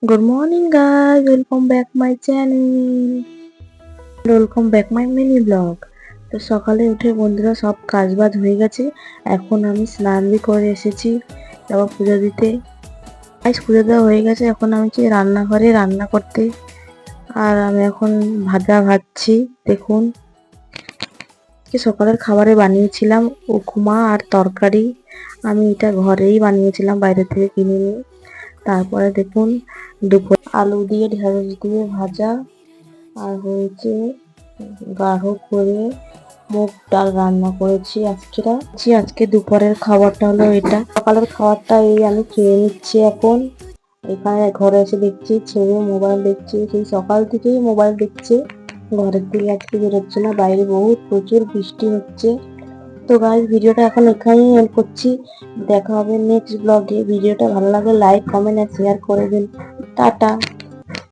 Good morning guys, welcome back my channel. Welcome back my mini blog. তো সকালে উঠে বন্ধুরা সব কাজবাজ হয়ে গেছে। এখন আমি স্নান করে এসেছি তারপর পুজো দিতে। পুজো দেওয়া হয়ে গেছে, এখন আমি রান্নাঘরে রান্না করতে। আর আমি এখন ভাজা ভাজছি। দেখুন সকালের খাবারে বানিয়েছিলাম উপমা আর তরকারি। আমি এটা ঘরেই বানিয়েছিলাম, বাইরে থেকে কিনে নিয়ে। তারপরে দেখুন দুপুর আলু দিয়ে ঢেঁড়স দিয়ে ভাজা, আর হয়েছে গাঢ় করে মুগ ডাল রান্না করেছি আজকে দুপুরের খাবারটা হলো এটা। সকালের খাবারটা এই আমি খেয়ে নিচ্ছি এখন। এখানে ঘরে এসে দেখছি ছেলে মোবাইল দেখছে, সেই সকাল থেকেই মোবাইল দেখছে। ঘরের দিকে আজকে বেরোচ্ছে না, বাইরে প্রচুর বৃষ্টি হচ্ছে। তো গাইস ভিডিওটা এখন এখানেই এন্ড করছি। দেখা হবে নেক্সট ব্লগে। ভিডিওটা ভালো লাগলে লাইক কমেন্ট আর শেয়ার করে দিন। টাটা।